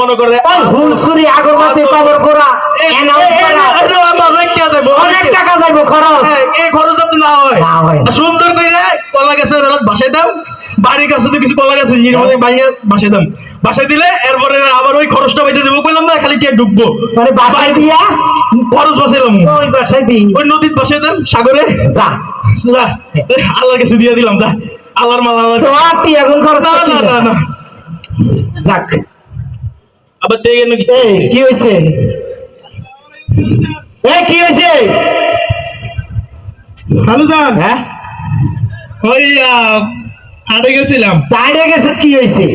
মনে করে হুলসুরি আগরবাতি কবর করা অনেক টাকা যাইবো খরচ। এই খরচ যাতে না হয় সুন্দর করে কলা গাছের বাসায় দাম, বাড়ির কাছে তো কিছু কলা গাছ বাসায় দাম, বাসায় দিলে এরপরে আবার ওই খরচটা বেঁচে দেবো বললাম না, খালি কে ঢুকবো মানে বাসায় দিয়া খরচ বাসাইলাম ওই বাসায় দিই ওই নদীর বাসায় দাম সাগরে যা যা আল্লাহর কাছে দিয়ে দিলাম, যা আল্লাহর মাল আল্লাহ তো এখন খরচ না না না না যাক। আবার দেখে নাকি এই কি হয়েছে? এই কি হয়েছে? ভালো যান হ্যাঁ ওই হাটে গেছিলাম। তাইরে গেছে কি হয়েছে?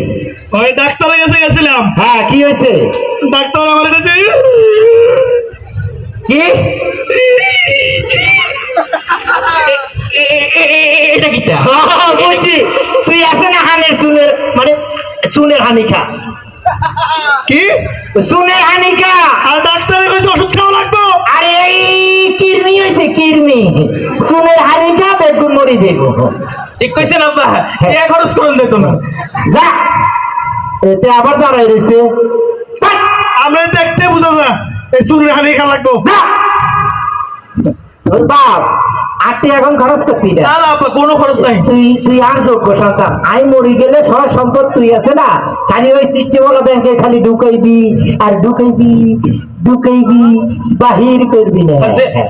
ওই ডাক্তারের কাছে গেছিলাম। হ্যাঁ কি হয়েছে? ডাক্তার আমার কাছে কি এটা কিটা বলছি তুই আছে না হানের সুনের মানে সুনের হানিকা কি সুনের হানিকা আর ডাক্তারের কাছে ওষুধ খাওয়া লাগবে। আরে এই কিরমি হয়েছে কিরমি সুনের হানিকা বেগুন মরি দেব। ঠিক কইছেন আব্বা, এ খরচ করুন দিত না। যা এতে আবার দাঁড়াই রয়েছে আমরা দেখতে বুঝা যা এই চুলের হানি খা লাগবো। যা তোর বাপ আটটি এখন খরচ করতি না। না না আব্বা কোনো খরচ নাই। তুই আর যোগ্য সন্তান। আই মরি গেলে সব সম্পদ তুই আছে না, খালি ওই সিস্টেম হলো ব্যাংকে খালি ঢুকাইবি আর ঢুকাইবি বাহির করবি না।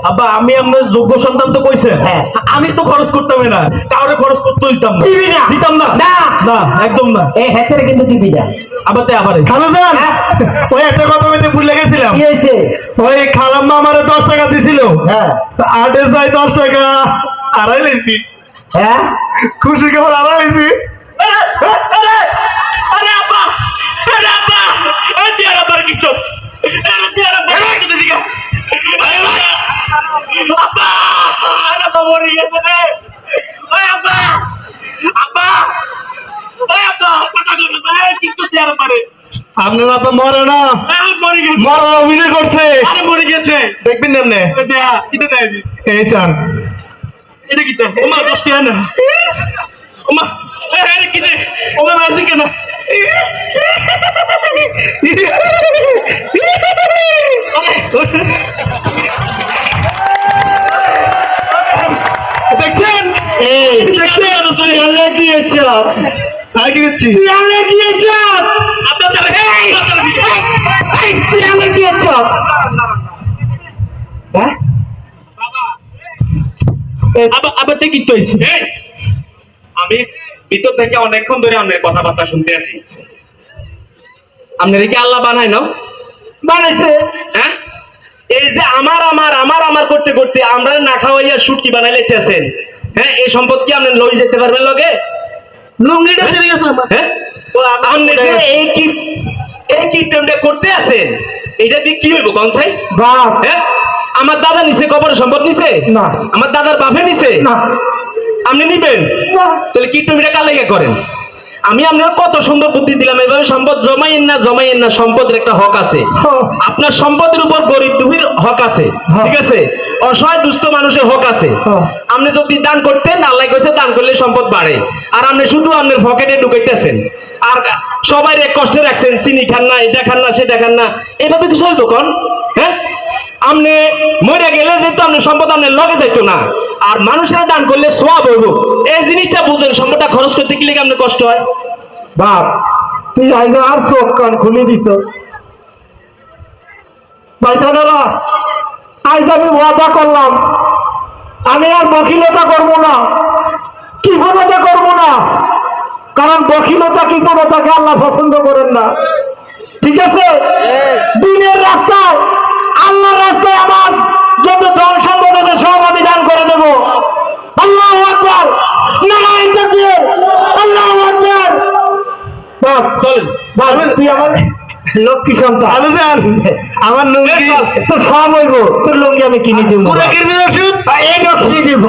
আব্বা আমি আপনার যোগ্য সন্তান তো কইছেন, হ্যাঁ আমি তো খরচ করতাম না, কাউরে খরচ করতে দিতাম না। দিবি না? দিতাম না না না একদম না। এই হাতের কিন্তু দিবি না। আবার খালো যান ওই একটা কথা বলতে ভুলে গেছিলাম। কি হয়েছে? ওই খালাম্মা আমারে 10 টাকা দিছিল, হ্যাঁ আটে যাই 10 টাকা আড়াই লেছি। হ্যাঁ খুশি খবর আড়াই লেছি। আরে আব্বা আরে আব্বা এই দিয়ার আবার কিছু আরে দিয়ার আবার কিছু দিগা আব্বা আরে আব্বা মরে গেছে রে। ওই আব্বা আব্বা ওই আব্বা কথা কথা কিছু দিয়ার পারে আপনার আব্বা মরে না, মরে গেছে, মরার অভিনয় করছে। আরে মরে গেছে দেখবেন না আপনি এটা কিটা দেয় এই সান এটা কিটা ওমা 10 টাকা না ওমা আরে কিতে ওমা মাসি কেন দেখছেন এই দেখছেন আসলে আল্লাহ দিয়েছে আগে গেছি তুই আল্লাহ দিয়েছে আপনার চলে এই তুই আল্লাহ দিয়েছে হ্যাঁ আবার কি হইছে? আমি ভিতর থেকে অনেকক্ষণ ধরে আপনার কথাবার্তা শুনতে আছি। আপনার কি আল্লাহ বানায় না? বানাইছে। হ্যাঁ এই যে আমার আমার আমার আমার করতে করতে আমরা না খাওয়াইয়া শুটকি বানাই লাইতেছেন। হ্যাঁ এই সম্পদ কি আপনি লই যেতে পারবেন লগে? লুঙ্গিটা চলে গেছে আমার। হ্যাঁ আপনি এই কি টাইমটা করতে আছেন, এটা দিয়ে কি হইব কোন ছাই? বাপ হ্যাঁ আমার দাদা নিছে কবরের সম্পদ নিছে না, আমার দাদার বাপে নিছে না, আপনি নিবেন না। তাহলে কি তুমি কার লেগে করেন? আমি আপনার কত সুন্দর বুদ্ধি দিলাম, এভাবে সম্পদ জমাইয়েন না, সম্পদের একটা হক আছে। আপনার সম্পদের উপর গরিব দুঃখীর হক আছে, ঠিক আছে, অসহায় দুস্থ মানুষের হক আছে। আপনি যদি দান করতেন, আল্লাহ কইছে দান করলে সম্পদ বাড়ে, আর আপনি শুধু আপনার পকেটে ঢুকাইতেছেন আর সবাই কষ্টে রাখছেন, চিনি খান না, এটা খান না, সেটা খান না, এভাবে কিছু হইতো কোন? হ্যাঁ আপনি মরে গেলে যেহেতু আপনার সম্পদ আপনার লগে যাইতো না, আর মানুষের দান করলে সওয়াব হইব, এই জিনিসটা বুঝেন। সম্পদটা খরচ করতে গেলে কি আপনার কষ্ট হয়? বাপ তুই আইজ আর চোখ কান খুলে দিছ ভাইসানারা। আইজ আমি ওয়াদা করলাম আমি আর বকিলতা করব না, কৃপণতা করব না, কারণ বকিলতা কৃপণতাকে আল্লাহ পছন্দ করেন না, ঠিক আছে? দিনের রাস্তায় আল্লাহর রাস্তায় আমার যত ধন সম্পদ আছে সব আমি দান করে দেব। আল্লাহু আকবার, নারায়ে তাকবীর, আল্লাহু আকবার। বাপ চলেন তুই আমার লক্ষ্মী সন্তান, আমার লুঙ্গি তোর সব হইব, তোর লুঙ্গি আমি কিনে দিব, পুরা কিরমির ওষুধ এই কিনে দিব।